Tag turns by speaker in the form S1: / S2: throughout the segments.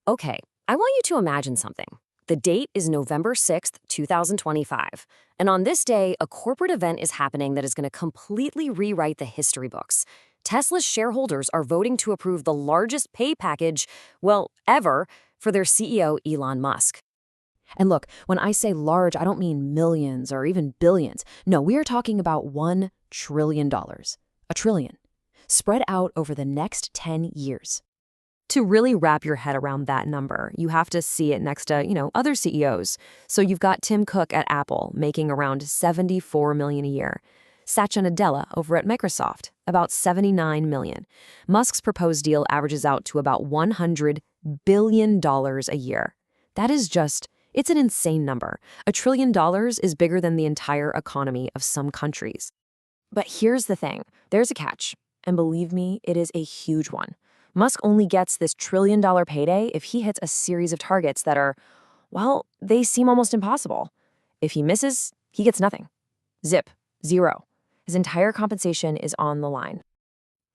S1: Okay, I want you to imagine something. The date is November 6th, 2025. And on this day, a corporate event is happening that is going to completely rewrite the history books. Tesla's shareholders are voting to approve the largest pay package, well, ever, for their CEO, Elon Musk.
S2: And look, when I say large, I don't mean millions or even billions. No, we are talking about $1 trillion. A trillion. Spread out over the next 10 years.
S1: To really wrap your head around that number, you have to see it next to, other CEOs. So you've got Tim Cook at Apple making around $74 million a year. Satya Nadella over at Microsoft, about $79 million. Musk's proposed deal averages out to about $100 billion a year. That is it's an insane number. $1 trillion is bigger than the entire economy of some countries. But here's the thing, there's a catch. And believe me, it is a huge one. Musk only gets this trillion-dollar payday if he hits a series of targets that are, well, they seem almost impossible. If he misses, he gets nothing. Zip. Zero. His entire compensation is on the line.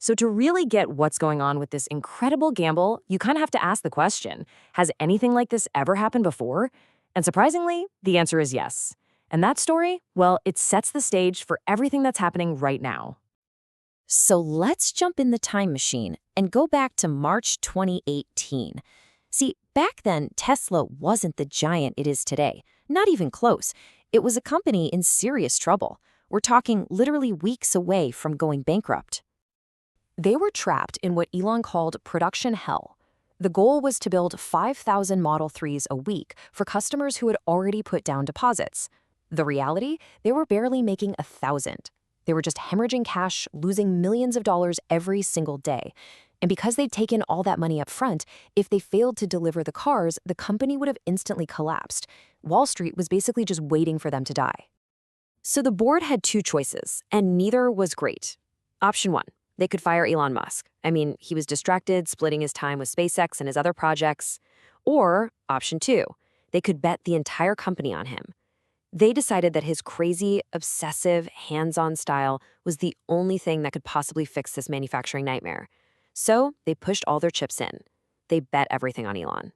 S1: So to really get what's going on with this incredible gamble, you kind of have to ask the question, has anything like this ever happened before? And surprisingly, the answer is yes. And that story, well, it sets the stage for everything that's happening right now.
S2: So let's jump in the time machine and go back to March 2018. See, back then, Tesla wasn't the giant it is today. Not even close. It was a company in serious trouble. We're talking literally weeks away from going bankrupt. They were trapped in what Elon called production hell. The goal was to build 5,000 Model 3s a week for customers who had already put down deposits. The reality? They were barely making 1,000. They were just hemorrhaging cash, losing millions of dollars every single day. And because they'd taken all that money up front, if they failed to deliver the cars, the company would have instantly collapsed. Wall Street was basically just waiting for them to die. So the board had two choices, and neither was great. Option one, they could fire Elon Musk. I mean, he was distracted, splitting his time with SpaceX and his other projects. Or option two, they could bet the entire company on him. They decided that his crazy, obsessive, hands-on style was the only thing that could possibly fix this manufacturing nightmare. So they pushed all their chips in. They bet everything on Elon.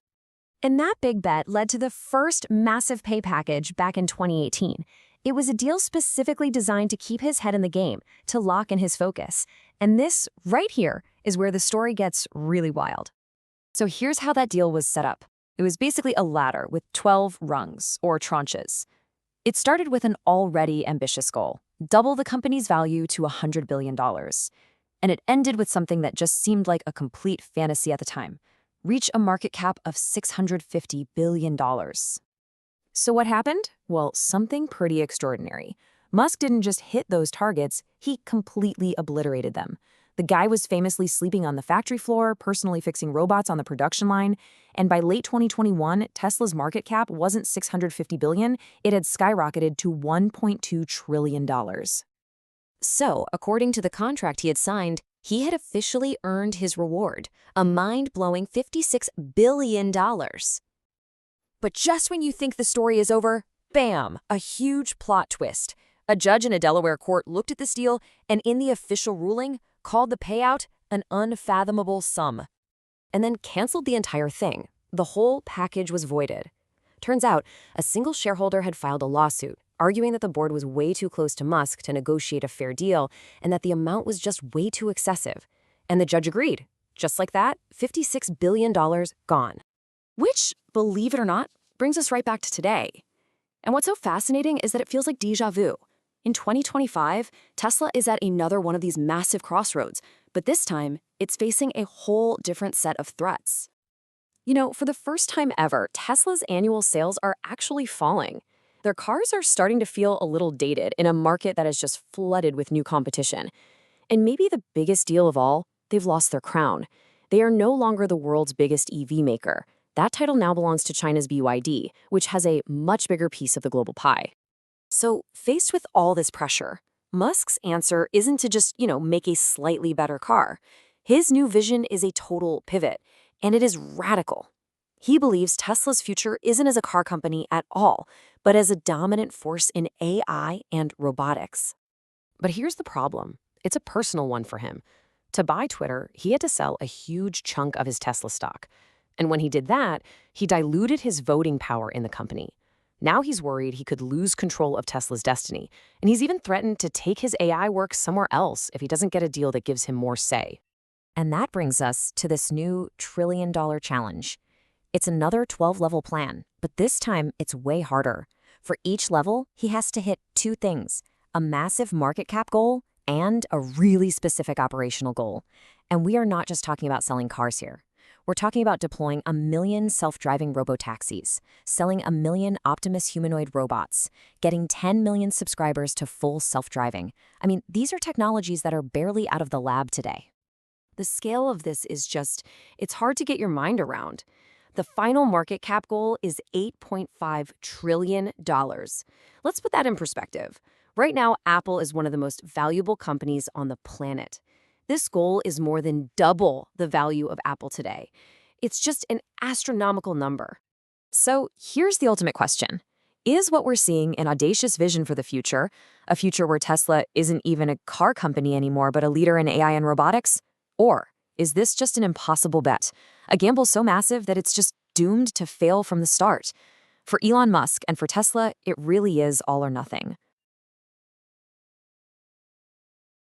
S2: And that big bet led to the first massive pay package back in 2018. It was a deal specifically designed to keep his head in the game, to lock in his focus. And this, right here, is where the story gets really wild. So here's how that deal was set up. It was basically a ladder with 12 rungs, or tranches. It started with an already ambitious goal, double the company's value to $100 billion. And it ended with something that just seemed like a complete fantasy at the time. Reach a market cap of $650 billion. So what happened? Well, something pretty extraordinary. Musk didn't just hit those targets, he completely obliterated them. The guy was famously sleeping on the factory floor, personally fixing robots on the production line, and by late 2021, Tesla's market cap wasn't $650 billion, it had skyrocketed to $1.2 trillion. So, according to the contract he had signed, he had officially earned his reward, a mind-blowing $56 billion. But just when you think the story is over, bam, a huge plot twist. A judge in a Delaware court looked at this deal and in the official ruling called the payout an unfathomable sum, and then canceled the entire thing. The whole package was voided. Turns out, a single shareholder had filed a lawsuit, arguing that the board was way too close to Musk to negotiate a fair deal and that the amount was just way too excessive. And the judge agreed. Just like that, $56 billion gone. Which, believe it or not, brings us right back to today. And what's so fascinating is that it feels like déjà vu. In 2025, Tesla is at another one of these massive crossroads, but this time, it's facing a whole different set of threats. For the first time ever, Tesla's annual sales are actually falling. Their cars are starting to feel a little dated in a market that is just flooded with new competition. And maybe the biggest deal of all, they've lost their crown. They are no longer the world's biggest EV maker. That title now belongs to China's BYD, which has a much bigger piece of the global pie. So, faced with all this pressure, Musk's answer isn't to just, make a slightly better car. His new vision is a total pivot, and it is radical. He believes Tesla's future isn't as a car company at all, but as a dominant force in AI and robotics. But here's the problem. It's a personal one for him. To buy Twitter, he had to sell a huge chunk of his Tesla stock.
S1: And when he did that, he diluted his voting power in the company. Now he's worried he could lose control of Tesla's destiny, and he's even threatened to take his AI work somewhere else if he doesn't get a deal that gives him more say.
S2: And that brings us to this new trillion-dollar challenge. It's another 12-level plan, but this time it's way harder. For each level, he has to hit two things: a massive market cap goal and a really specific operational goal. And we are not just talking about selling cars here. We're talking about deploying 1 million self-driving robotaxis, selling 1 million Optimus humanoid robots, getting 10 million subscribers to full self-driving. I mean, these are technologies that are barely out of the lab today.
S1: The scale of this is it's hard to get your mind around. The final market cap goal is $8.5 trillion. Let's put that in perspective. Right now, Apple is one of the most valuable companies on the planet. This goal is more than double the value of Apple today. It's just an astronomical number. So here's the ultimate question. Is what we're seeing an audacious vision for the future, a future where Tesla isn't even a car company anymore, but a leader in AI and robotics? Or is this just an impossible bet, a gamble so massive that it's just doomed to fail from the start? For Elon Musk and for Tesla, it really is all or nothing.